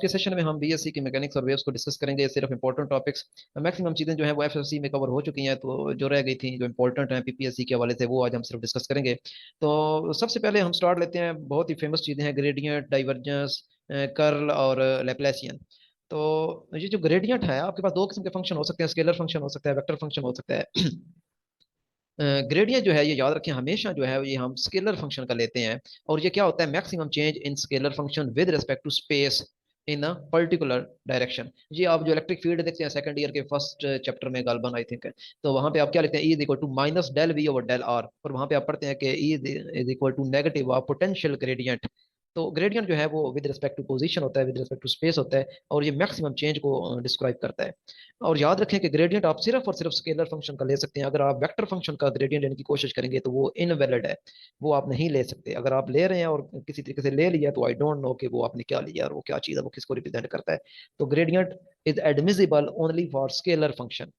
के सेशन में हम बीएससी की मैकेनिक्स और वेव्स को डिस्कस करेंगे। सिर्फ इंपॉर्टेंट टॉपिक्स, मैक्सिमम चीज़ें जो है वो एफएससी में कवर हो चुकी हैं, तो जो रह गई थी जो इंपॉर्टेंट है पीपीएससी के हवाले से वो आज हम सिर्फ डिस्कस करेंगे। तो सबसे पहले हम स्टार्ट लेते हैं, बहुत ही फेमस चीज़ें हैं ग्रेडियंट, डाइवर्जेंस, कर्ल और लैप्लासियन। तो ये जो ग्रेडियंट है, आपके पास दो किस्म के फंक्शन हो सकते हैं, स्केलर फंक्शन हो सकता है, वेक्टर फंक्शन हो सकता है। ग्रेडियंट जो है ये याद रखें, हमेशा जो है ये हम स्केलर फंक्शन का लेते हैं। और ये क्या होता है, maximum change in scalar function with respect to space in a particular direction. ये आप जो इलेक्ट्रिक फील्ड देखते हैं सेकंड ईयर के फर्स्ट चैप्टर में गालबन आई थिंक है, तो वहां पे आप क्या लिखते हैं, E is equal to minus del V over del R, और वहां पे आप पढ़ते हैं कि E is equal to negative of potential gradient. तो ग्रेडियंट जो है वो विद रिस्पेक्ट टू पोजीशन होता है, विद रिस्पेक्ट टू स्पेस होता है, और ये मैक्सिमम चेंज को डिस्क्राइब करता है। और याद रखें कि ग्रेडियंट आप सिर्फ और सिर्फ स्केलर फंक्शन का ले सकते हैं। अगर आप वेक्टर फंक्शन का ग्रेडियंट लेने की कोशिश करेंगे तो वो इनवैलिड है, वो आप नहीं ले सकते। अगर आप ले रहे हैं और किसी तरीके से ले लिया तो आई डोंट नो कि वो आपने क्या लिया और वो क्या चीज़ है, वो किसको रिप्रेजेंट करता है। तो gradient is admissible only for scalar function.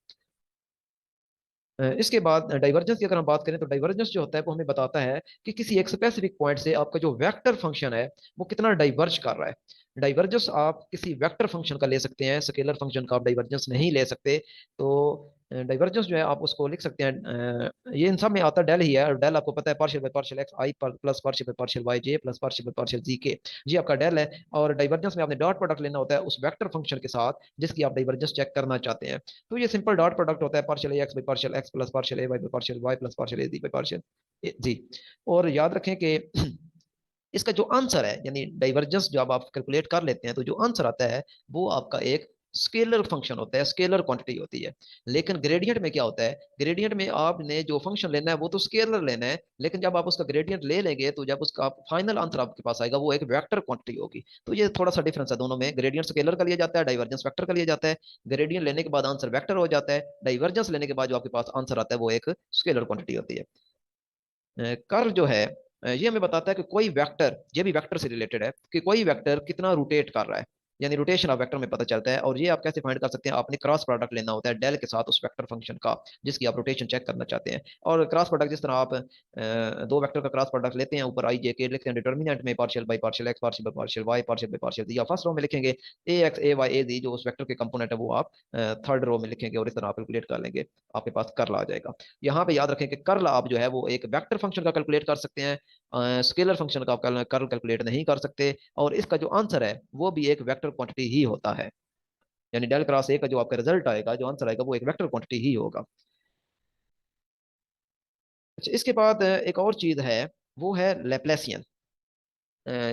इसके बाद डाइवर्जेंस की अगर हम बात करें तो डाइवर्जेंस जो होता है वो हमें बताता है कि किसी एक स्पेसिफिक पॉइंट से आपका जो वेक्टर फंक्शन है वो कितना डाइवर्ज कर रहा है। डाइवर्जेंस आप किसी वेक्टर फंक्शन का ले सकते हैं, स्केलर फंक्शन का आप डाइवर्जेंस नहीं ले सकते। तो डाइवर्जेंस जो है आप उसको लिख सकते हैं, ये इन सब में आता डेल ही है, और डेल आपको पता है partial by partial x i plus partial by partial y j plus partial by partial z k, जी आपका डेल है। और डाइवर्जेंस में आपने डॉट प्रोडक्ट लेना होता है उस वेक्टर फंक्शन के साथ जिसकी आप डाइवर्जेंस चेक करना चाहते हैं। तो ये सिंपल डॉट प्रोडक्ट होता है, partial a x by partial x plus partial a y by partial y plus partial a z by partial z. और याद रखें कि इसका जो आंसर है, यानी डाइवर्जेंस जब आप कैलकुलेट कर लेते हैं तो जो आंसर आता है वो आपका एक स्केलर फंक्शन होता है, स्केलर क्वांटिटी होती है। लेकिन ग्रेडियंट में क्या होता है, ग्रेडियंट में आपने जो फंक्शन लेना है वो तो स्केलर लेना है, लेकिन जब आप उसका ग्रेडियंट ले लेंगे तो जब उसका फाइनल आंसर आपके पास आएगा वो एक वेक्टर क्वांटिटी होगी। तो ये थोड़ा सा डिफरेंस है दोनों में, ग्रेडियंट स्केलर का लिया जाता है, डाइवर्जेंस वेक्टर का लिया जाता है। ग्रेडियंट लेने के बाद आंसर वेक्टर हो जाता है, डाइवर्जेंस लेने के बाद जो आपके पास आंसर आता है वो एक स्केलर क्वांटिटी होती है। कर्व जो है ये हमें बताता है कि कोई वेक्टर, ये भी वेक्टर से रिलेटेड है, कि कोई वेक्टर कितना रोटेट कर रहा है, यानी रोटेशन ऑफ वेक्टर में पता चलता है। और ये आप कैसे फाइंड कर सकते हैं, आपने क्रॉस प्रोडक्ट लेना होता है डेल के साथ उस वेक्टर फंक्शन का जिसकी आप रोटेशन चेक करना चाहते हैं। और क्रॉस प्रोडक्ट जिस तरह आप दो वेक्टर का क्रॉस प्रोडक्ट लेते हैं, ऊपर आई जे के लिखते हैं, डिटर्मिनेंट में partial by partial x partial by partial y partial by partial z, या फर्स्ट रो में लिखेंगे ए एक्स ए वाई ए जी, जो उस वेक्टर के कंपोनेंट है वो आप थर्ड रो में लिखेंगे, और इस तरह आप कैलकुलेट कर लेंगे, आपके पास कर्ल आ जाएगा। यहाँ पे याद रखें कि कर्ल आप जो है वो एक वेक्टर फंक्शन का कैलकुलेट कर सकते हैं, स्केलर फंक्शन का आप कर्ल कैलकुलेट नहीं कर सकते। और इसका जो आंसर है वो भी एक वेक्टर क्वांटिटी ही होता है, यानी डेल क्रॉस ए का जो आपका रिजल्ट आएगा, जो आंसर आएगा वो एक वेक्टर क्वांटिटी ही होगा। अच्छा, इसके बाद एक और चीज है, वो है लेप्लेसियन।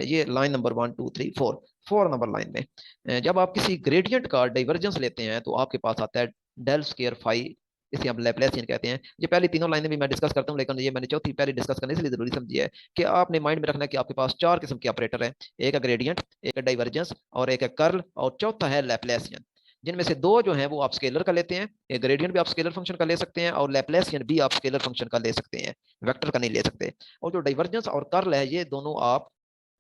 ये लाइन नंबर 1 2 3 4, 4 नंबर लाइन में जब आप किसी ग्रेडियंट का डाइवर्जेंस लेते हैं तो आपके पास आता है डेल स्क्वायर फाई, इसे हम लैप्लासियन कहते हैं। ये पहली तीनों लाइनें भी मैं डिस्कस करता हूँ, लेकिन ये मैंने चौथी पहले डिस्कस करने इसलिए जरूरी समझी है कि आपने माइंड में रखना है कि आपके पास चार किस्म के ऑपरेटर हैं, एक है ग्रेडियंट, एक है डाइवर्जेंस, और एक है कर्ल, और चौथा है लैप्लासियन। जिनमें से दो जो हैं वो आप स्केलर का लेते हैं, एक ग्रेडियंट भी आप स्केलर फंक्शन का ले सकते हैं और लैप्लासियन भी आप स्केलर फंक्शन का ले सकते हैं, वेक्टर का नहीं ले सकते। और जो डाइवर्जेंस और कर्ल है ये दोनों आप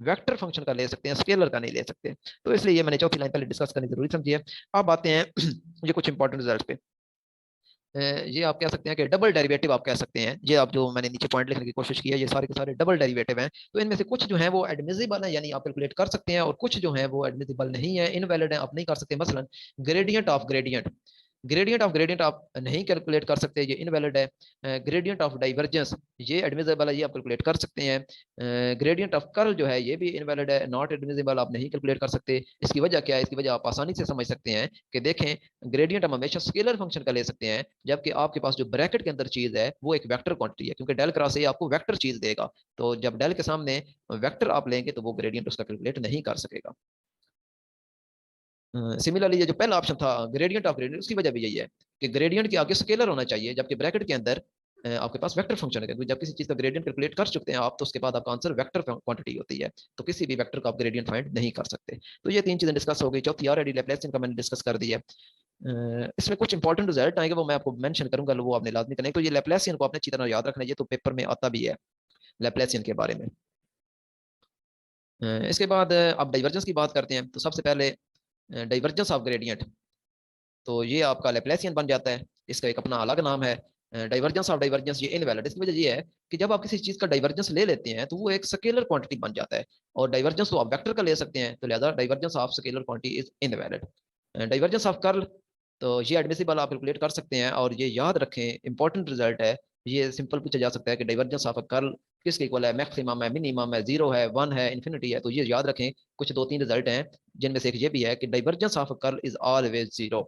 वेक्टर फंक्शन का ले सकते हैं, स्केलर का नहीं ले सकते। तो इसलिए ये मैंने चौथी लाइन पहले डिस्कस करनी जरूरी समझी है। अब आते हैं ये कुछ इंपॉर्टेंट रिजल्ट पे। ये आप कह सकते हैं कि डबल डेरिवेटिव आप कह सकते हैं, ये आप जो मैंने नीचे पॉइंट लिखने की कोशिश की है ये सारे के सारे डबल डेरिवेटिव हैं। तो इनमें से कुछ जो है वो एडमिसिबल है, यानी आप कैलकुलेट कर सकते हैं, और कुछ जो है वो एडमिसिबल नहीं है, इनवैलिड है, आप नहीं कर सकते। मसलन gradient of gradient, gradient of gradient आप नहीं कैलकुलेट कर सकते, ये इनवैलिड है। ग्रेडियंट ऑफ डाइवर्जेंस ये एडमिसिबल है, ये आप कैलकुलेट कर सकते हैं। ग्रेडियंट ऑफ कर्ल जो है ये भी इनवैलिड है, नॉट एडमिसिबल, आप नहीं कैलकुलेट कर सकते। इसकी वजह क्या है, इसकी वजह आप आसानी से समझ सकते हैं कि देखें, ग्रेडियंट हम हमेशा स्केलर फंक्शन का ले सकते हैं, जबकि आपके पास जो ब्रैकेट के अंदर चीज है वो एक वेक्टर क्वांटिटी है, क्योंकि डेल क्रॉस ए आपको वेक्टर चीज देगा। तो जब डेल के सामने वेक्टर आप लेंगे तो वो ग्रेडियंट उसका कैलकुलेट नहीं कर सकेगा। सिमिलरली ये जो पहला ऑप्शन था ग्रेडियंट ऑफ ग्रेडियंट, उसकी वजह भी यही है कि ग्रेडियंट के आगे स्केलर होना चाहिए, जबकि ब्रैकेट के अंदर आपके पास वेक्टर फंक्शन है, क्योंकि जब किसी चीज का ग्रेडियंट कैलकुलेट कर चुके हैं आप तो उसके बाद आपका आंसर वेक्टर क्वांटिटी होती है, तो किसी भी वेक्टर का आप ग्रेडियंट फाइंड नहीं कर सकते। तो ये तीन चीजें डिस्कस हो गई। चौथी ऑलरेडी लैप्लासियन का मैंने डिस्कस कर दिया। इसमें कुछ इंपॉर्टेंट रिजल्ट आएंगे वो मैं आपको मेंशन करूंगा, वो आपने लाजमी करना है। तो ये लैप्लासियन को आपने अच्छी तरह याद रखना है, ये तो पेपर में आता भी है लैप्लासियन के बारे में। इसके बाद आप डाइवर्जेंस की बात करते हैं, तो सबसे पहले डाइवर्जेंस ऑफ ग्रेडियंट, तो ये आपका लैप्लासियन बन जाता है, इसका एक अपना अलग नाम है। डाइवर्जेंस ऑफ डाइवर्जेंस ये इनवैलिड। इसकी वजह ये है कि जब आप किसी चीज का डाइवर्जेंस ले लेते हैं तो वो एक स्केलर क्वांटिटी बन जाता है, और डाइवर्जेंस तो आप वेक्टर का ले सकते हैं, तो लिहाजा divergence of scalar quantity is invalid. Divergence of curl, तो ये एडमिसिबल आप कैलकुलेट कर सकते हैं, और ये याद रखें इंपॉर्टेंट रिजल्ट है। ये सिंपल पूछा जा सकता है कि डाइवर्जेंस ऑफ कर्ल किसके इक्वल है, मैक्सिमम है, मिनिमम है, जीरो है, वन है, इन्फिनिटी है। तो ये याद रखें। कुछ दो तीन रिजल्ट हैं जिनमें से एक ये भी है कि divergence of curl is always zero,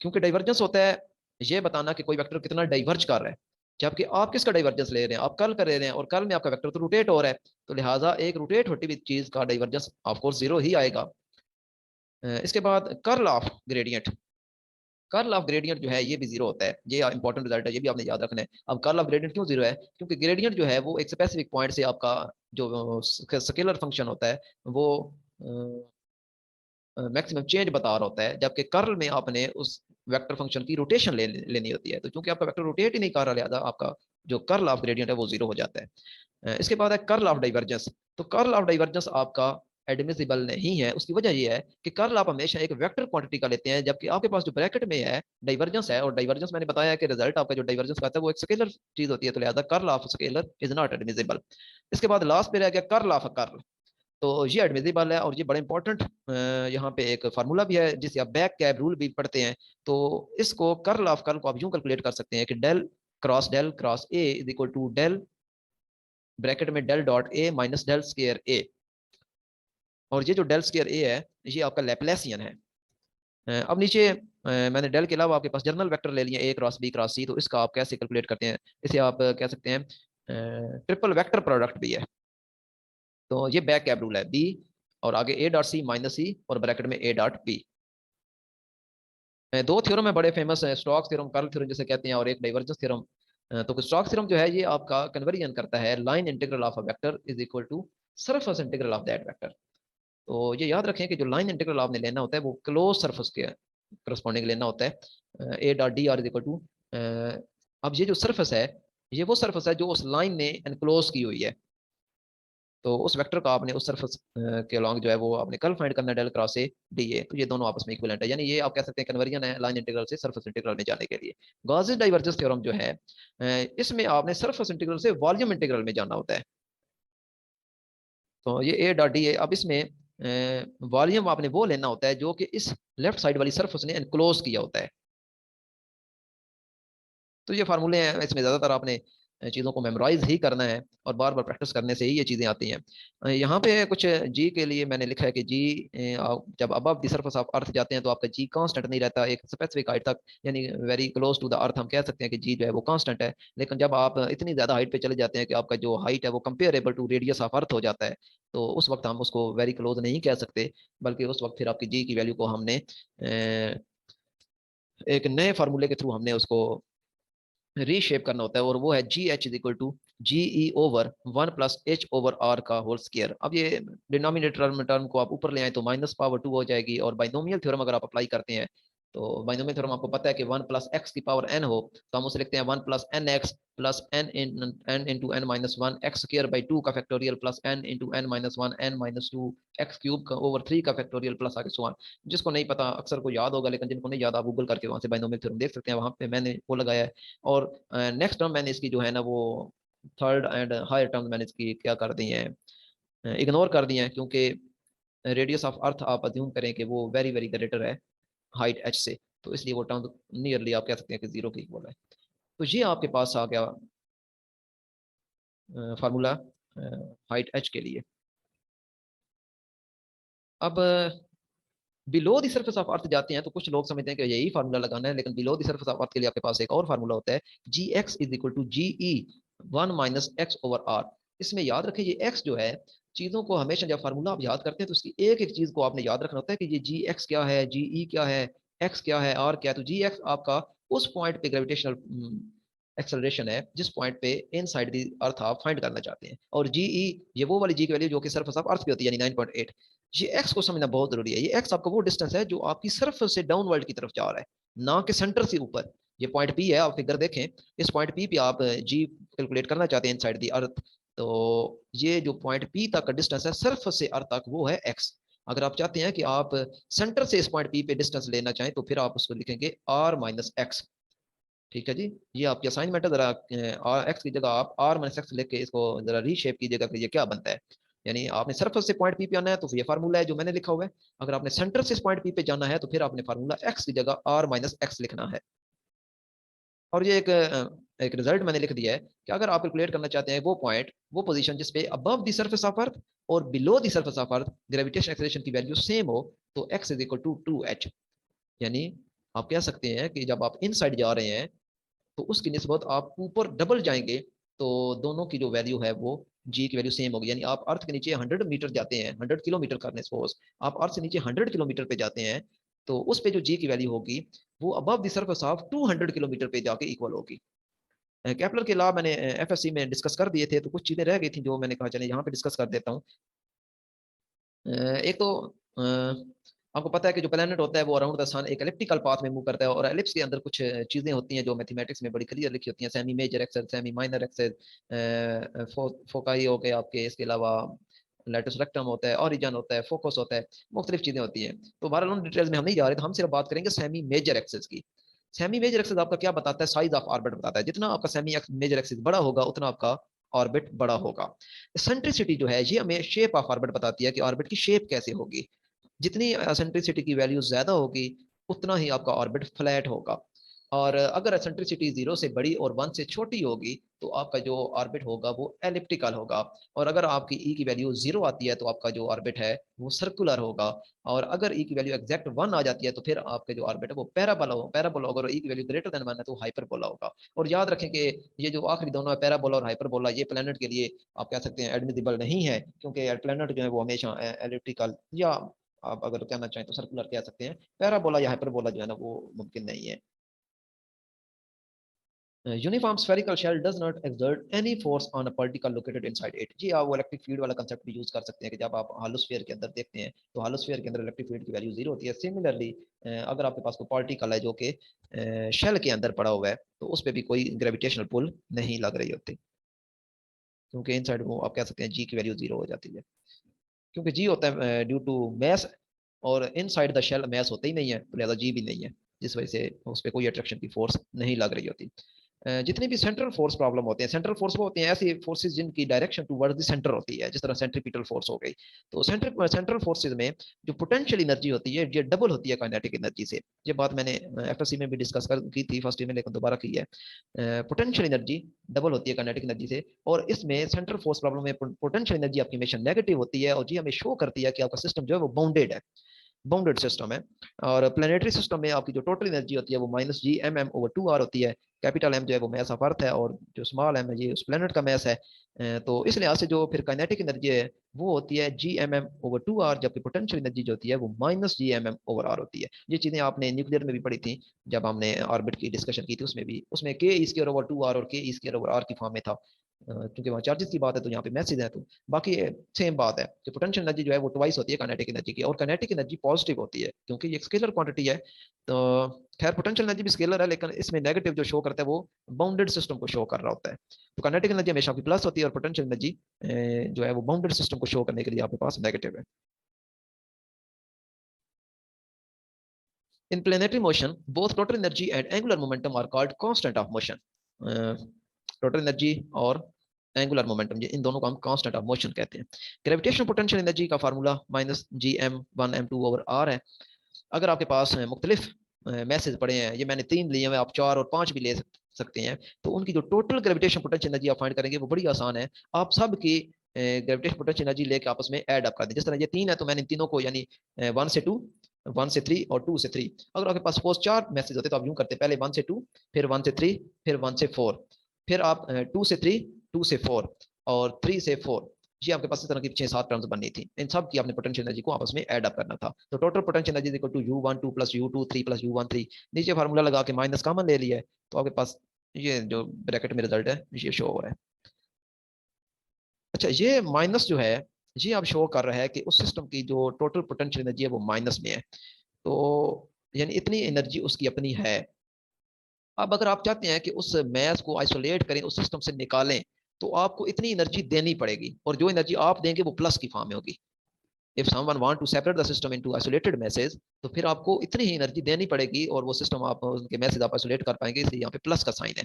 क्योंकि डाइवर्जेंस होता है ये बताना कि कोई वेक्टर कितना डाइवर्ज कर रहा है, जबकि आप किसका डाइवर्जेंस ले रहे हैं, आप कर्ल कर रहे हैं, और कर्ल में आपका वेक्टर तो रोटेट हो रहा है, तो लिहाजा एक रोटेट होती हुई चीज का डाइवर्जेंस ऑफकोर्स जीरो ही आएगा। इसके बाद curl of gradient, curl of gradient जो है ये भी जीरो होता है। ये इंपॉर्टेंट रिजल्ट है, ये भी आपने याद रखना है। अब कर्ल ऑफ ग्रेडियंट क्यों जीरो है, क्योंकि ग्रेडियंट जो है वो एक स्पेसिफिक पॉइंट से आपका जो स्केलर फंक्शन होता है वो मैक्सिमम चेंज बता रहा होता है, जबकि कर्ल में आपने उस वेक्टर फंक्शन की रोटेशन लेनी होती है। तो चूंकि आपका वेक्टर रोटेट ही नहीं कर रहा, लिहाजा आपका जो कर्ल ऑफ ग्रेडियंट है वो जीरो हो जाता है। इसके बाद है कर्ल ऑफ डाइवर्जेंस। तो कर्ल ऑफ डाइवर्जेंस आपका एडमिसिबल नहीं है। उसकी वजह यह है कि कर्ल आप हमेशा एक वेक्टर क्वांटिटी का लेते हैं, जबकि आपके पास जो ब्रैकेट में है डाइवर्जेंस है, और डाइवर्जेंस मैंने बताया कि रिजल्ट आपका जो डाइवर्जेंस का आता है वो एक स्केलर चीज होती है, तो लिहाजा curl of scalar is not admissible. इसके बाद लास्ट पे रह गया कर्ल ऑफ कर्ल। तो ये एडमिसिबल है, और ये बड़ा इंपॉर्टेंट यहाँ पे एक फार्मूला भी है जिसे आप बैक कैप रूल भी पढ़ते हैं। तो इसको कर्ल ऑफ कर्ल को आप यूं कैलकुलेट कर सकते हैं कि del cross a is equal to del bracket में del dot a minus del square a, और ये जो डेल स्केयर ए है ये आपका लैप्लासियन है। अब नीचे मैंने डेल के अलावा आपके पास जर्नल वेक्टर ले लिए ए क्रॉस बी क्रॉस सी, तो इसका आप कैसे कैलकुलेट करते हैं, इसे आप कह सकते हैं ट्रिपल वेक्टर प्रोडक्ट भी है। तो ये बैक कैप रूल है, बी और आगे ए डॉट सी माइनस सी और ब्रैकेट में ए डॉट बी। दो थ्योरम है बड़े फेमस है, स्टोक्स थ्योरम कर्ल थ्योरम जिसे कहते हैं, और एक डाइवर्जेंस थ्योरम। तो स्टोक्स थ्योरम जो है ये आपका कन्वर्जन करता है line integral of a vector is equal to surface integral of that vector. तो ये याद रखें कि जो लाइन इंटीग्रल आपने लेना होता है वो क्लोज सरफेस के करस्पॉन्डिंग लेना होता है, A dot D R is equal to. अब ये जो सरफेस है ये वो सरफेस है जो उस लाइन ने एनक्लोज की हुई है, तो उस वेक्टर का आपने उस सरफेस के अलॉन्ग जो है वो आपने कर्ल फाइंड करना है, del cross A D A. तो ये दोनों आपस में इक्विवेलेंट है, यानी ये आप कह सकते हैं कन्वर्जन है लाइन इंटीग्रल से सरफेस इंटीग्रल में जाने के लिए। गॉसेस डाइवर्जेंस थ्योरम जो है इसमें आपने सरफेस इंटीग्रल से वॉल्यूम इंटीग्रल में जाना होता है। तो ये ए डॉट डी ए, अब इसमें वॉल्यूम आपने वो लेना होता है जो कि इस लेफ्ट साइड वाली सरफेस ने एनक्लोज किया होता है। तो ये फार्मूले हैं, इसमें ज़्यादातर आपने चीज़ों को मेमोराइज ही करना है, और बार बार प्रैक्टिस करने से ही ये चीज़ें आती हैं। यहाँ पे कुछ जी के लिए मैंने लिखा है कि जी जब अबव द सरफेस ऑफ अर्थ जाते हैं तो आपका जी कांस्टेंट नहीं रहता एक स्पेसिफिक हाइट तक, यानी very close to the earth हम कह सकते हैं कि जी जो है वो कांस्टेंट है। लेकिन जब आप इतनी ज़्यादा हाइट पे चले जाते हैं कि आपका जो हाइट है वो comparable to radius of earth हो जाता है, तो उस वक्त हम उसको वेरी क्लोज नहीं कह सकते, बल्कि उस वक्त फिर आपकी जी की वैल्यू को हमने एक नए फार्मूले के थ्रू हमने उसको रीशेप करना होता है, और वो है g h is equal to g e over one plus h over R whole होल स्क्वायर। अब ये डिनोमिनेटर टर्म को आप ऊपर ले आए तो माइनस पावर टू हो जाएगी, और बाइनोमियल थ्योरम अगर आप अप्लाई करते हैं तो बाइनोमियल थ्योरम आपको पता है कि वन प्लस एक्स की पावर एन हो, तो हम उसे लिखते हैं one plus n x plus n into n minus one x square by two का factorial plus n into n minus one n minus two x cube का over three का फैक्टोरियल प्लस आगे सो ऑन। जिसको नहीं पता अक्सर को याद होगा, लेकिन जिनको नहीं याद आप गूगल करके वहां से बाइनोमियल थ्योरम देख सकते हैं, वहां पे मैंने वो लगाया है। और नेक्स्ट टर्म मैंने इसकी जो है ना वो थर्ड एंड हायर टर्म मैंने इसकी क्या कर दी है, इग्नोर कर दिए हैं, क्योंकि रेडियस ऑफ अर्थ आप अज्यूम करें कि वो वेरी वेरी ग्रेटर है हाइट एच से, तो इसलिए वो टर्म नियरली आप कह सकते हैं कि जीरो की इक्वल है। तो ये आपके पास आ गया फार्मूला हाइट एच के लिए। अब बिलो द सर्फेस ऑफ अर्थ जाते हैं तो कुछ लोग समझते हैं कि यही फार्मूला लगाना है, लेकिन below the surface of earth के लिए आपके पास एक और फार्मूला होता है, g x is equal to g e one minus x over r. इसमें याद रखें ये एक्स जो है, चीजों को हमेशा जब फार्मूला आप याद करते हैं तो उसकी एक एक चीज को आपने याद रखना होता है कि ये जी एक्स क्या है, जी ई क्या है, एक्स क्या है, आर क्या है। तो जी एक्स आपका उस पॉइंट पे ग्रेविटेशनल एक्सेलरेशन है जिस पॉइंट पे इन साइड दी अर्थ आप फाइंड करना चाहते हैं, और जी ई ये वो वाली जी की वैल्यू जो कि सर्फेस ऑफ अर्थ पे होती है, यानी 9.8। ये एक्स को समझना बहुत जरूरी है। ये एक्स आपका वो डिस्टेंस है जो आपकी सरफेस से डाउनवर्ड की तरफ जा रहा है, ना कि सेंटर से ऊपर। ये पॉइंट पी है, आप फिगर देखें, इस पॉइंट पी पे आप जी कैलकुलेट करना चाहते हैं इनसाइड दी अर्थ, तो ये जो पॉइंट पी तक का डिस्टेंस है सरफेस से अर्थ तक वो है एक्स। अगर आप चाहते हैं कि आप सेंटर से इस पॉइंट पी पे डिस्टेंस लेना चाहें तो फिर आप उसको लिखेंगे आर माइनस एक्स। ठीक है जी। ये आपकी असाइनमेंट है, जरा एक्स की जगह आप आर माइनस एक्स लेके इसको जरा रीशेप कीजिएगा कि ये क्या बनता है। यानी आपने सरफेस से पॉइंट पी पे आना है तो ये फार्मूला है जो मैंने लिखा हुआ है। अगर आपने सेंटर से पॉइंट पी पे जाना है तो फिर आपने फार्मूला एक्स की जगह आर माइनस एक्स लिखना है। और ये एक रिजल्ट मैंने लिख दिया है कि अगर आप कैलकुलेट करना चाहते हैं वो पॉइंट, वो पोजीशन जिस पे above the surface of earth और below the surface of earth gravitation acceleration की वैल्यू सेम हो, तो x is equal to 2h। यानी आप कह सकते हैं कि जब आप इन साइड जा रहे हैं तो उसकी निस्बत आप ऊपर डबल जाएंगे, तो दोनों की जो वैल्यू है वो जी की वैल्यू सेम होगी। यानी आप अर्थ के नीचे 100 मीटर जाते हैं, 100 किलोमीटर करने सपोज आप अर्थ से नीचे 100 किलोमीटर पे जाते हैं, तो उस पे जो जी की वैल्यू होगी वो above the surface of 200 kilometre पे जाके इक्वल होगी। केपलर के लॉ मैंने एफएससी में डिस्कस कर दिए थे, तो कुछ चीजें रह गई थी जो मैंने कहा चले यहाँ पे डिस्कस कर देता हूँ। एक तो आपको पता है कि जो प्लेनेट होता है वो अराउंड द सन एक एलिप्टिकल पाथ में मूव करता है, और एलिप्स के अंदर कुछ चीजें होती हैं जो मैथमेटिक्स में बड़ी क्लियर लिखी होती हैं, semi major axes, semi minor axes, foci हो गए आपके, इसके अलावा लेटस रेक्टम होता है, ऑरिजन होता है, फोकस होता है, मुख्तलिफ चीजें होती हैं। तो बहरहाल उन डिटेल्स में हम नहीं जा रहे, तो हम सिर्फ बात करेंगे सेमी मेजर एक्सेस की। सेमी मेजर एक्सेस आपका क्या बताता है? साइज ऑफ ऑर्बिट बताता है। जितना आपका सेमी मेजर एक्सेस बड़ा होगा उतना आपका ऑर्बिट बड़ा होगा। सेंट्रिसिटी जो है ये हमें शेप ऑफ ऑर्बिट बताती है कि ऑर्बिट की शेप कैसे होगी। जितनी एसेंट्रिसिटी की वैल्यू ज्यादा होगी उतना ही आपका ऑर्बिट फ्लैट होगा। और अगर एसेंट्रिसिटी 0 से बड़ी और 1 से छोटी होगी तो आपका जो ऑर्बिट होगा वो एलिप्टिकल होगा। और अगर आपकी ई की वैल्यू 0 आती है तो आपका जो ऑर्बिट है वो सर्कुलर होगा। और अगर ई की वैल्यू एग्जैक्ट 1 आ जाती है तो फिर आपके जो ऑर्बिट है वो पैराबोला होगा, और ई की वैल्यू ग्रेटर देन 1 है तो हाइपरबोला होगा। और याद रखें कि ये जो आखिरी दोनों है पैराबोला और हाइपरबोला, ये प्लेनेट के लिए आप कह सकते हैं एडमिसिबल नहीं है, क्योंकि प्लेनेट जो है वो हमेशा एलिप्टिकल, या आप अगर कहना चाहें तो सर्कुलर कह सकते हैं। पैराबोला या हाइपरबोला जो है ना वो मुमकिन नहीं है। Uniform spherical shell does not exert any force on a particle located inside it. जी आप वो इलेक्ट्रिक फील्ड वाला कंसेप्ट भी यूज कर सकते हैं कि जब आप हालो स्फीयर के अंदर देखते हैं तो हालो स्फीयर के अंदर इलेक्ट्रिक फील्ड की वैल्यू 0 होती है। सिमिलरली अगर आपके पास कोई पार्टिकल है जो कि शेल के अंदर पड़ा हुआ है तो उस पर भी कोई ग्रेविटेशनल पुल नहीं लग रही होती, क्योंकि इनसाइड वो आप कह सकते हैं जी की वैल्यू 0 हो जाती है, क्योंकि जी होता है ड्यू टू मैस, और इनसाइड द शेल मैस होता ही नहीं है तो लिहाजा जी भी नहीं है, जिस वजह से उस पर कोई अट्रैक्शन की फोर्स नहीं लग रही होती। जितनी भी सेंट्रल फोर्स प्रॉब्लम होते हैं, सेंट्रल फोर्स वो होती हैं ऐसी फोर्सेज जिनकी डायरेक्शन टुवर्ड्स द सेंटर होती है, जिस तरह सेंट्रीपिटल फोर्स हो गई। तो सेंट्रल फोर्सेज में जो पोटेंशियल एनर्जी होती है ये डबल होती है काइनेटिक एनर्जी से। ये बात मैंने एफएससी में भी डिस्कस कर की थी फर्स्ट ईयर में, लेकिन दोबारा की है। पोटेंशियल एनर्जी डबल होती है काइनेटिक एनर्जी से, और इसमें सेंट्रल फोर्स प्रॉब्लम में पोटेंशियल एनर्जी आपकी हमेशा नेगेटिव होती है, और जी हमें शो करती है कि आपका सिस्टम जो है वो बाउंडेड है, बाउंडेड सिस्टम है। और प्लेनेटरी सिस्टम में आपकी जो टोटल एनर्जी होती है वो -G m m/2r होती है। कैपिटल एम जो है वो मैस ऑफ अर्थ है, और जो स्मॉल एम है ये उस प्लेनेट का मैस है। तो इस लिहाज से जो फिर काइनेटिक एनर्जी है वो होती है G m m/2r, जबकि पोटेंशियल एनर्जी जो होती है वो -G m m/r होती है। ये चीजें आपने न्यूक्लियर में भी पढ़ी थी जब हमने ऑर्बिट की डिस्कशन की थी, उसमें भी उसमें K⁻²r और K⁻r की फॉर्म में था, क्योंकि वहाँ चार्जेस की बात है तो यहाँ पे मैसेज है। तो बाकी सेम बात है कि पोटेंशियल एनर्जी जो है वो ट्वाइस होती है काइनेटिक एनर्जी की, और काइनेटिक एनर्जी पॉजिटिव होती है क्योंकि ये एक स्केलर क्वांटिटी है। तो खैर पोटेंशियल एनर्जी भी स्केलर है, लेकिन इसमें नेगेटिव जो शो करता है वो बाउंडेड सिस्टम को शो कर रहा होता है। तो काइनेटिक एनर्जी हमेशा आपकी प्लस होती है, और पोटेंशियल एनर्जी जो है वो बाउंडेड सिस्टम को शो करने के लिए आपके पास नेगेटिव है। In planetary motion both total energy and angular momentum are called constant of motion. Total energy और एंगुलर मोमेंटम, ये इन दोनों को हम कांस्टेंट ऑफ मोशन कहते हैं। ग्रेविटेशनल पोटेंशियल एनर्जी का फार्मूला -Gm1m2/r है। अगर आपके पास मुख्तलिफ मैसेज पड़े हैं, ये मैंने 3 लिए हैं, आप 4 और 5 भी ले सकते हैं, तो उनकी जो टोटल ग्रेविटेशन पोटेंशियल एनर्जी आप फाइंड करेंगे वो बड़ी आसान है। आप सब की ग्रेविटेशन पोटेंशियल एनर्जी लेके आपस में ऐड अप कर दें। जिस तरह ये 3 है तो मैंने इन तीनों को, यानी 1 से 2, 1 से 3 और 2 से 3, अगर आपके पास सपोज 4 मैसेज होते तो आप यूं करते, पहले 1 से 2, फिर 1 से 3, फिर 1 से 4, फिर आप 2 से 3, 2 से 4 और 3 से 4। जी आपके पास इस तरह की 6-7 टर्म्स बननी थी, इन सब की आपने पोटेंशियल एनर्जी को आपस में ऐड अप करना था। तो total potential energy equal to U12 plus U23 plus U13। नीचे फार्मूला लगा के माइनस कॉमन ले लिया है, तो आपके पास ये जो ब्रैकेट में रिजल्ट है ये शो हो रहा है। अच्छा, ये माइनस जो है ये आप शो कर रहा है कि उस सिस्टम की जो टोटल पोटेंशियल एनर्जी है वो माइनस में है, तो यानी इतनी एनर्जी उसकी अपनी है। अब अगर आप चाहते हैं कि उस मैस को आइसोलेट करें, उस सिस्टम से निकालें, तो आपको इतनी एनर्जी देनी पड़ेगी, और जो एनर्जी आप देंगे वो प्लस की फॉर्म में होगी। If someone want to separate the system into isolated message, तो फिर आपको इतनी ही एनर्जी देनी पड़ेगी और वो सिस्टम आप उनके मैसेज आप आइसोलेट कर पाएंगे, इसलिए यहाँ पे प्लस का साइन है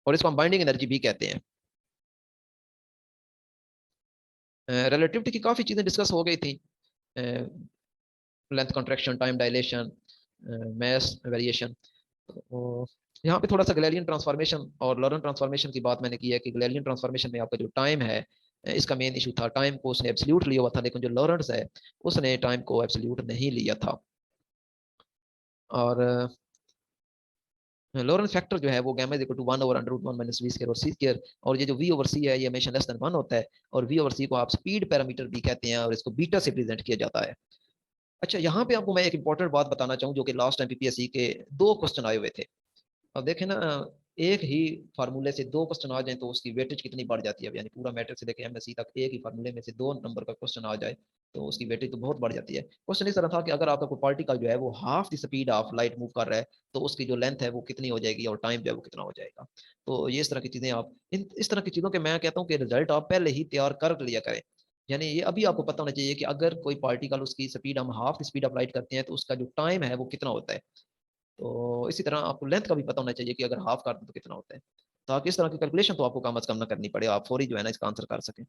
और इसको हम बाइंडिंग एनर्जी भी कहते हैं। रिलेटिविटी की काफ़ी चीज़ें डिस्कस हो गई थी, length contraction, time dilation, mass variation. तो यहाँ पे थोड़ा सा गैलेलियन ट्रांसफॉर्मेशन और लॉरेंट ट्रांसफॉर्मेशन की बात मैंने की है कि गैलेलियन ट्रांसफॉर्मेशन में आपका जो टाइम है, इसका मेन इशू था, टाइम को उसने एब्सोल्यूट लिया हुआ था, लेकिन जो लॉरेंट्स है उसने टाइम को एब्सोल्यूट नहीं लिया था। और लॉरेंस फैक्टर जो है वो gamma is equal to 1/√1 minus v square और सी स्क्वायर, और ये जो वी ओवर सी है ये हमेशा लेस देन 1 होता है, और वी ओवर सी को आप स्पीड पैरामीटर भी कहते हैं और इसको बीटा से प्रेजेंट किया जाता है। अच्छा, यहाँ पे आपको मैं एक इंपॉर्टेंट बात बताना चाहूँ, जो कि लास्ट टाइम पीपीएससी के 2 क्वेश्चन आए हुए थे। अब देखें ना, एक ही फार्मूले से 2 क्वेश्चन आ जाए तो उसकी वेटेज कितनी बढ़ जाती है। यानी पूरा मैट्रिक्स से लेकर एमएससी तक एक ही फार्मूले में से 2 नंबर का क्वेश्चन आ जाए तो उसकी वेटेज तो बहुत बढ़ जाती है। क्वेश्चन इस तरह था कि अगर आपका कोई पार्टिकल जो है वो half the speed of light move कर रहा है तो उसकी जो लेंथ है वो कितनी हो जाएगी और टाइम जो है वो कितना हो जाएगा। तो ये इस तरह की चीजें आप इस तरह की चीजों के मैं कहता हूँ कि रिजल्ट आप पहले ही तैयार कर लिया करें। यानी ये अभी आपको पता होना चाहिए कि अगर कोई पार्टिकल उसकी स्पीड हम हाफ स्पीड ऑफ लाइट करते हैं तो उसका जो टाइम है वो कितना होता है। तो इसी तरह आपको लेंथ का भी पता होना चाहिए कि अगर हाफ कर दो तो कितना होता है, ताकि इस तरह की कैलकुलेशन तो आपको कम अज कम ना करनी पड़े, आप फौरी जो है ना इसका आंसर कर सकें।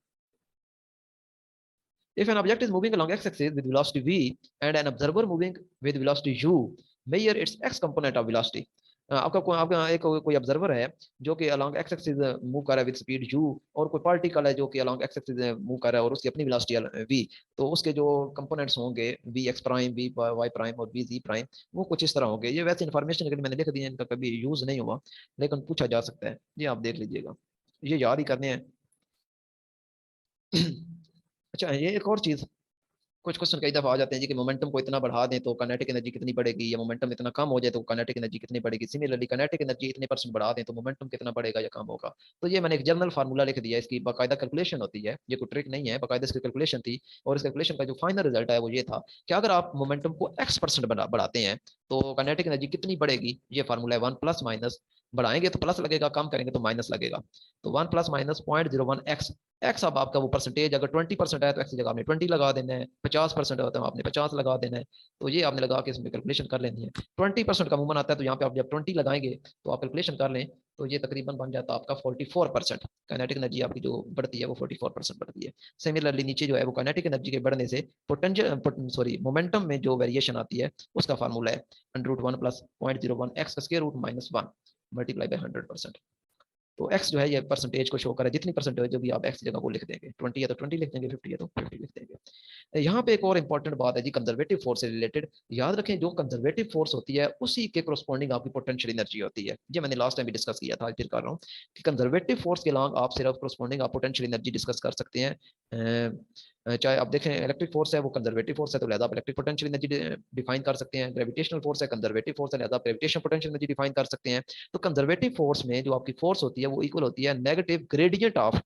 If an object is moving along x-axis with velocity v and an observer moving with velocity u, measure its x component of velocity। आपका एक कोई ऑब्जर्वर है जो कि अलॉन्ग एक्स एक्सिस मूव कर रहा है विद स्पीड u, और कोई पार्टिकल है जो कि अलॉन्ग एक्स एक्सिस मूव कर रहा है और उसकी अपनी वेलोसिटी v। तो उसके जो कंपोनेंट्स होंगे v x prime, v y prime और वी जी प्राइम, वो कुछ इस तरह होंगे। ये वैसे इन्फॉर्मेशन मैंने लिख दी है, इनका कभी यूज नहीं हुआ लेकिन पूछा जा सकता है, ये आप देख लीजिएगा, ये याद ही करने हैं। अच्छा, ये एक और चीज, कुछ क्वेश्चन कई दफा आ जाते हैं जी कि मोमेंटम को इतना बढ़ा दें तो काइनेटिक एनर्जी कितनी बढ़ेगी, या मोमेंटम इतना कम हो जाए तो काइनेटिक एनर्जी कितनी बढ़ेगी। सिमिलरली काइनेटिक एनर्जी इतने परसेंट बढ़ा दें तो मोमेंटम कितना बढ़ेगा या कम होगा। तो ये मैंने एक जनरल फार्मूला लिख दिया, इसकी बाकायदा कैलकुलेशन होती है, ये कोई ट्रिक नहीं है, बाकायदा इसकी कैलकुलेशन थी। और इस कैलकुलेशन का जो फाइनल रिजल्ट है वो ये था कि अगर आप मोमेंटम को x% बढ़ाते हैं तो काइनेटिक एनर्जी कितनी बढ़ेगी। ये फार्मूला है 1 प्लस माइनस, बढ़ाएंगे तो प्लस लगेगा, कम करेंगे तो माइनस लगेगा। तो 1 प्लस माइनस 0.01 x। एक्स अब आपका वो परसेंटेज अगर 20% है तो एक्स की जगह आपने 20 लगा देना है, 50% है तो आपने 50 लगा देना है। तो ये आपने लगा के इसमें कैलकुलेशन कर लेनी है। 20% का मूवमेंट आता है तो यहाँ पे आप जब 20 लगाएंगे तो आप कैलकुलेशन कर लें तो ये तकरीबन बन जाता है आपका 44%। काइनेटिक एनर्जी आपकी जो बढ़ती है वो 44% बढ़ती है। सिमिलरली नीचे जो है वो काइनेटिक एनर्जी के बढ़ने से पोटेंशियल सॉरी मोमेंटम में जो वेरिएशन आती है उसका फार्मूला है √1 प्लस 0.01 x का square root minus 1 multiply by 100%। तो x जो है ये परसेंटेज को शो करे, जितनी परसेंटेज जो भी आप x की जगह वो लिख देंगे, 20 है तो 20 लिख देंगे, 50 है तो 50 लिख देंगे। यहाँ पे एक और इंपॉर्टेंट बात है जी कंजर्वेटिव फोर्स से रिलेटेड। याद रखें जो कंजर्वेटिव फोर्स होती है उसी के कोरस्पॉन्डिंग आपकी पोटेंशियल एनर्जी होती है। ये मैंने लास्ट टाइम भी डिस्कस किया था, फिर कर रहा हूँ कि कंजर्वेटिव फोर्स के अलॉन्ग आप सिर्फ कोरस्पॉन्डिंग आप पोटेंशियल एनर्जी डिस्कस कर सकते हैं। चाहे आप देखें इलेक्ट्रिक फोर्स है वो कंजर्वेटिव फोर्स है तो लिहाजा आप इलेक्ट्रिक पोटेंशियल एनर्जी डिफाइन कर सकते हैं। ग्रेविटेशनल फोर्स है कंजर्वेटिव फोर्स है लिहाजा आप ग्रेविटेशनल पोटेंशियल एनर्जी डिफाइन कर सकते हैं। तो कंजर्वेटिव फोर्स में जो आपकी फोर्स होती है वो इक्वल होती है नेगेटिव ग्रेडियंट ऑफ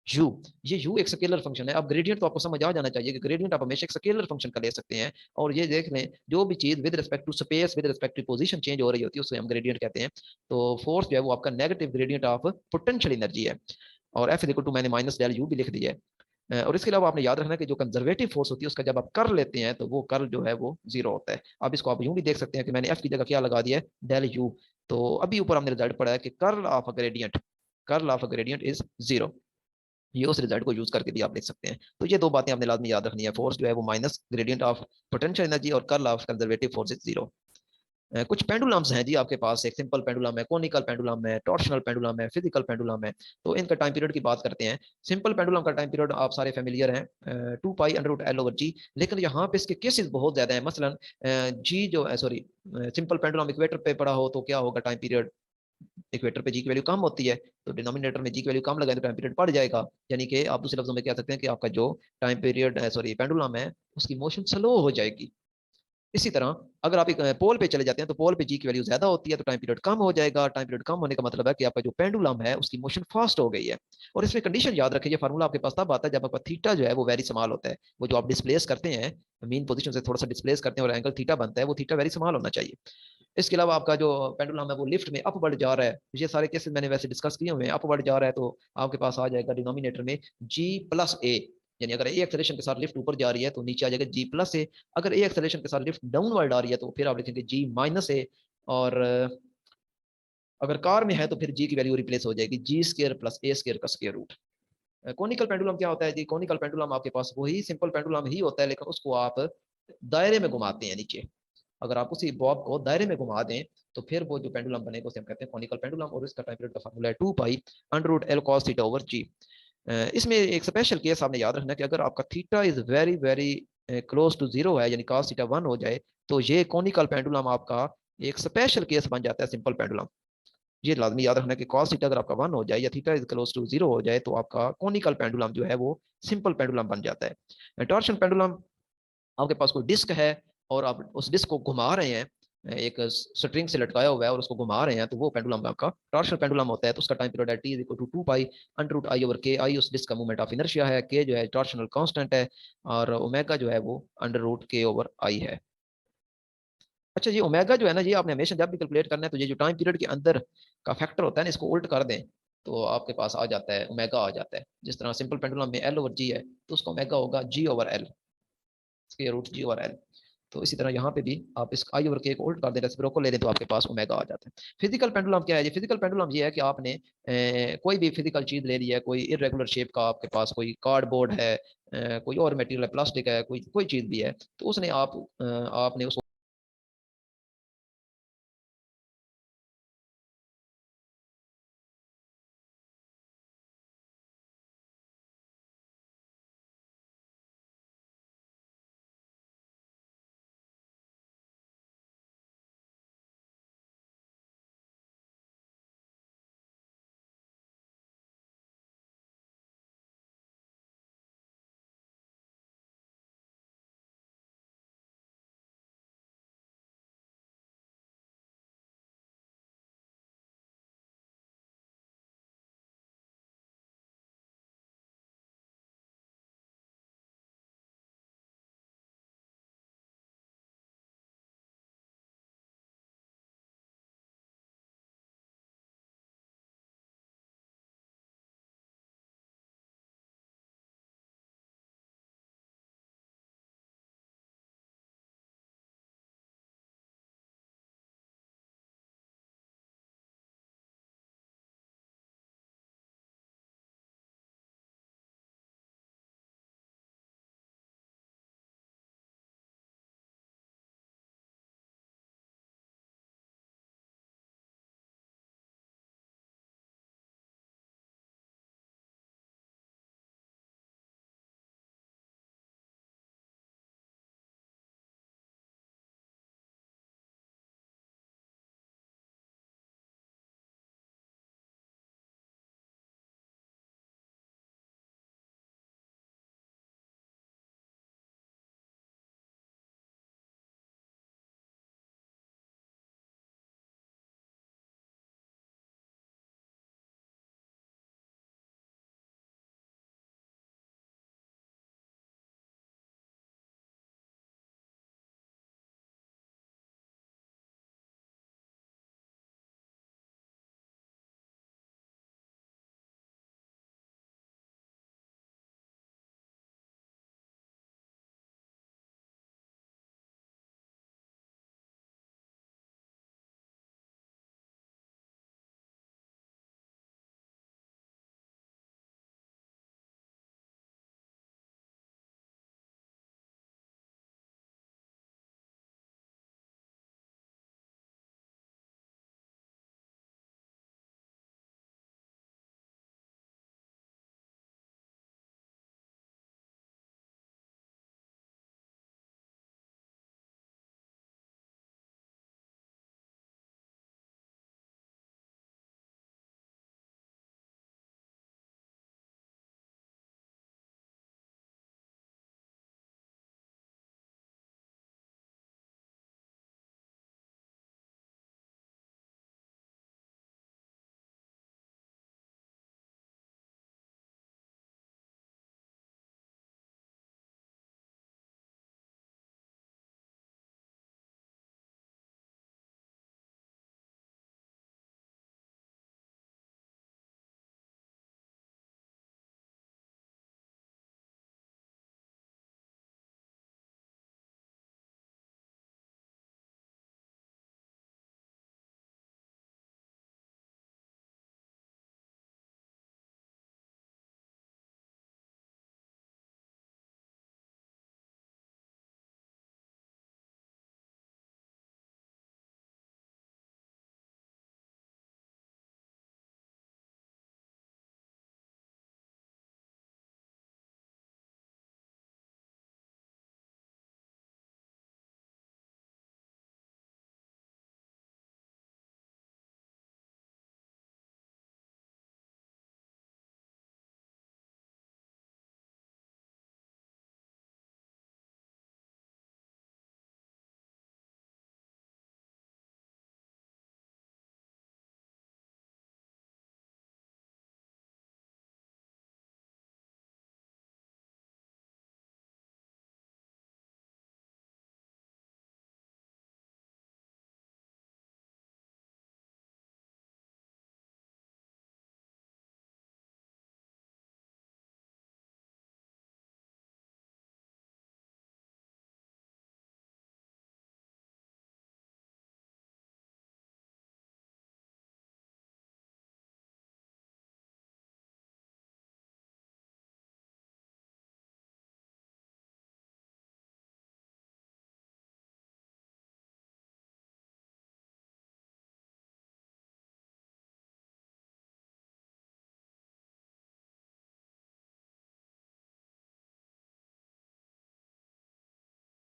यू। ये यू एक स्केलर फंक्शन है। अब ग्रेडियंट तो आपको समझ आ जाना चाहिए कि ग्रेडियंट आप हमेशा एक स्केलर फंक्शन का ले सकते हैं। और ये देख लें जो भी चीज with respect to space with respect to position change हो रही होती है उसे हम ग्रेडियंट कहते हैं। तो फोर्स जो है वो आपका negative gradient of potential energy है। और एफ इक्वल टू मैंने माइनस डेल यू भी लिख दिया है। और इसके अलावा आपने याद रखना कि जो कंजर्वेटिव फोर्स होती है उसका जब आप कर लेते हैं तो वो कर जो है वो जीरो होता है। अब इसको आप यूं भी देख सकते हैं कि मैंने एफ की जगह क्या लगा दिया है, डेल यू। तो अभी ऊपर हमने रिजल्ट पढ़ा है कि curl of gradient is zero. ये उस रिजल्ट को यूज करके भी आप लिख सकते हैं। तो ये 2 बातें आपने लाजमी याद रखनी है, फोर्स जो है वो minus gradient of potential energy और curl of conservative force is zero. कुछ पेंडुलम्स हैं जी आपके पास, एक सिंपल पेंडुलम है, कोनिकल पेंडुलम है, टॉर्शनल पेंडुलम है, फिजिकल पेंडुलम है। तो इनका टाइम पीरियड की बात करते हैं। सिंपल पेंडुलम का टाइम पीरियड आप सारे फेमिलियर हैं, 2 पाई √L/G। लेकिन यहाँ पे इसके केसेस बहुत ज्यादा है। मसलन जी जो है सॉरी सिंपल पेंडुलम इक्वेटर पे पड़ा हो तो क्या होगा टाइम पीरियड, इक्वेटर पे जी की वैल्यू कम होती है तो डिनोमिनेटर में जी की वैल्यू कम लगाए तो टाइम पीरियड बढ़ जाएगा। यानी कि आप दूसरे लफ्जों में कह सकते हैं कि आपका जो टाइम पीरियड सॉरी पेंडुलम है उसकी मोशन स्लो हो जाएगी। इसी तरह अगर आप एक पोल पे चले जाते हैं तो पोल पे जी की वैल्यू ज्यादा होती है तो टाइम पीरियड कम हो जाएगा। टाइम पीरियड कम होने का मतलब है कि आपका जो पेंडुलम है उसकी मोशन फास्ट हो गई है। और इसमें कंडीशन याद रखिए, ये फार्मूला आपके पास तब आता है जब आपका थीटा जो है वो वेरी स्मॉल होता है। वो जो आप डिस्प्लेस करते हैं मीन पोजीशन से थोड़ा सा डिस्प्लेस करते हैं और एंगल थीटा बनता है, वो थीटा वेरी स्मॉल होना चाहिए। इसके अलावा आपका जो पेंडुलम है वो लिफ्ट में अपवर्ड जा रहा है, ये सारे केसेस मैंने वैसे डिस्कस किए हुए हैं। अपवर्ड जा रहा है तो आपके पास आ जाएगा डिनोमिनेटर में G+A। यानी अगर ए एक्सेलरेशन के साथ लिफ्ट ऊपर जा रही है तो नीचे आ जाएगा जी प्लस ए, अगर ए एक्सेलरेशन के साथ लिफ्ट डाउनवर्ड आ रही है तो फिर आप लिखेंगे जी माइनस ए, और अगर कार में है तो फिर जी की वैल्यू रिप्लेस हो जाएगी जी स्केयर प्लस ए स्केयर का स्केयर रूट। कॉनिकल पेंडुलम क्या होता है जी? कॉनिकल पेंडुलम आपके पास वही सिंपल पेंडुलम ही होता है, लेकिन उसको आप दायरे में घुमाते हैं नीचे। अगर आप उसी बॉब को दायरे में घुमा दें तो फिर वो जो पेंडुलम बनेगा उसे हम कहते हैं कॉनिकल पेंडुलम, और इसका टाइम पीरियड का फार्मूला है 2 pi under root l cos theta over g. इसमें एक स्पेशल केस आपने याद रखना कि अगर आपका theta is very very close to zero है, यानी कॉस थीटा 1 हो जाए, तो ये कॉनिकल पेंडुलम आपका एक स्पेशल केस बन जाता है सिंपल पेंडुलम। ये लाजमी याद रखना कि कॉस थीटा अगर आपका 1 हो जाए या theta is close to zero हो जाए तो आपका कॉनिकल पेंडुलम जो है वो सिंपल पेंडुलम बन जाता है। टॉर्शन पेंडुलम, आपके पास कोई डिस्क है और आप उस डिस्क को घुमा रहे हैं, एक स्ट्रिंग से लटकाया हुआ है और उसको घुमा रहे हैं, तो वो पेंडुलम आपका टॉर्शनल पेंडुलम होता है। तो उसका टाइम पीरियड है T is equal to 2 pi under root I over K. आई उस डिस्क का मूवमेंट ऑफ इनर्शिया है, के जो है टॉर्शनल कांस्टेंट है, और ओमेगा जो है वो अंडर रूट के ओवर आई है। अच्छा, ये ओमेगा जो है ना, ये आपने हमेशा जब भी कैलकुलेट करना है तो ये जो टाइम पीरियड के अंदर का फैक्टर होता है ना, इसको उल्ट कर दें तो आपके पास आ जाता है ओमेगा आ जाता है। जिस तरह सिंपल पेंडुलम में एल ओवर जी है तो उसका ओमेगा होगा जी ओवर एल, स्क्वायर रूट जी ओवर एल। तो इसी तरह यहाँ पे भी आप इस आई ओवर के को उल्ट कर दें, रेसिप्रोकल ले लें तो आपके पास ओमेगा आ जाता है। फिजिकल पेंडुलम क्या है? ये फिजिकल पेंडुलम ये है कि आपने कोई भी फिजिकल चीज ले ली है, कोई इरेगुलर शेप का आपके पास कोई कार्डबोर्ड है, कोई और मटेरियल है, प्लास्टिक है, कोई कोई चीज भी है, तो उसने आपने उस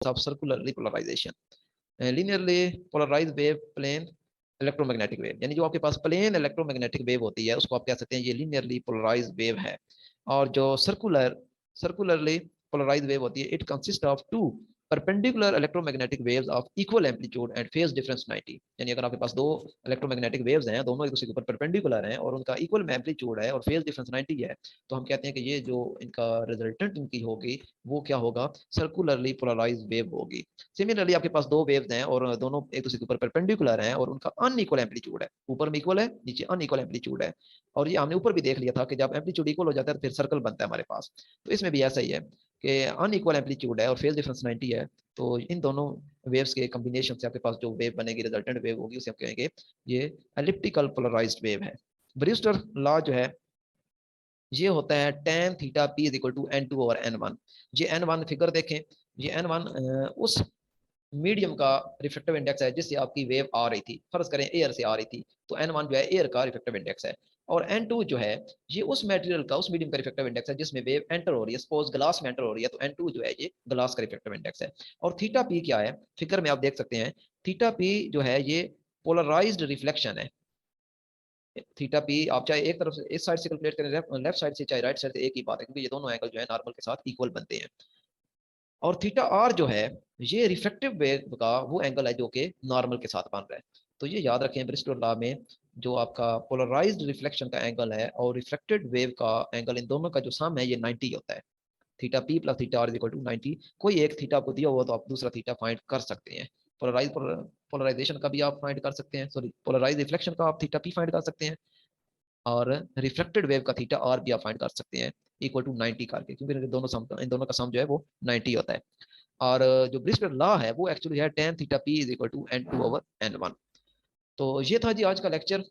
of circularly polarization. Linearly polarize wave plane electromagnetic wave, यानी जो आपके पास प्लेन इलेक्ट्रोमैग्नेटिक वेव होती है उसको आप कह सकते हैं ये लीनियरली पोलराइज वेव है। और जो सर्कुलरली पोलराइज वेव होती है, it consist of two perpendicular electromagnetic waves of equal amplitude and phase difference 90। यानी अगर आपके पास दो इलेक्ट्रोमैग्नेटिक वेव्स हैं, दोनों एक दूसरे के ऊपर परपेंडिकुलर हैं और उनका इक्वल एम्पलीट्यूड है और फेज डिफरेंस 90 है, तो हम कहते हैं कि ये जो इनका रिजल्टेंट इनकी होगी वो क्या होगा, सर्कुलरली पोलराइज वेव होगी। सिमिलरली आपके पास दो वेव्स हैं और दोनों एक दूसरे के ऊपर परपेंडिकुलर हैं और उनका अनइक्वल एम्पलीट्यूड है, ऊपर में इक्वल है नीचे अनइक्वल एम्पलीट्यूड है। और ये हमने ऊपर भी देख लिया था कि जब एम्पलीट्यूड इक्वल हो जाता है तो फिर सर्कल बनता है हमारे पास। तो इसमें भी ऐसा ही है कि अनइक्वल एम्पलीट्यूड है और फेज डिफरेंस 90 है, तो इन दोनों वेव्स के कॉम्बिनेशन से आपके पास जो वेव बनेगी, रिजल्टेंट वेव होगी, उसे हम कहेंगे ये एलिप्टिकल पोलराइज्ड वेव है। ब्रूस्टर लॉ जो है ये होता है tan theta p is equal to n2 over n1। ये n1 फिगर देखें, ये n1 उस मीडियम का रिफ्लेक्टिव इंडेक्स है जिससे आपकी वेव आ रही थी, फर्ज करें एयर से आ रही थी, तो n1 जो है एयर का रिफ्लेक्टिव इंडेक्स है। और n2 जो है ये उस मटेरियल का, उस मीडियम का रिफ्लेक्टिव इंडेक्स है जिसमें वेव एंटर हो रही है। सपोज ग्लास में एंटर हो रही है तो n2 जो है ये ग्लास का रिफ्लेक्टिव इंडेक्स है। और थीटा p क्या है, फिगर में आप देख सकते हैं, थीटा p जो है ये पोलराइज्ड रिफ्लेक्शन है। थीटा पी आप चाहे एक तरफ से इस साइड से कैलकुलेट करें, लेफ्ट साइड से चाहे राइट साइड से, एक ही बात है क्योंकि ये दोनों एंगल जो है नॉर्मल के साथ इक्वल बनते हैं। और थीटा आर जो है ये रिफ्लेक्टिव वेव का वो एंगल है जो कि नॉर्मल के साथ बन रहा है। तो ये याद रखें, ब्रिस्टल लॉ में जो आपका पोलराइज्ड रिफ्लेक्शन का एंगल है और रिफ्लेक्टेड वेव का एंगल, इन दोनों का जो सम है ये 90 होता है। Theta P plus theta R is equal to 90। कोई एक थीटा आपको दिया हुआ तो आप दूसरा थीटा फाइंड कर सकते हैं। पोलराइजेशन का भी आप फाइंड कर सकते हैं, सॉरी पोलराइज रिफ्लेक्शन का आप थीटा पी फाइंड कर सकते हैं, और रिफ्लेक्टेड वेव का थीटा आर भी आप फाइंड कर सकते हैं इक्वल टू 90 करके, क्योंकि इन दोनों का सम जो है वो 90 होता है। और जो ब्रिस्टल लॉ है वो एक्चुअली है tan theta p is equal to n2 over n1। तो ये था जी आज का लेक्चर।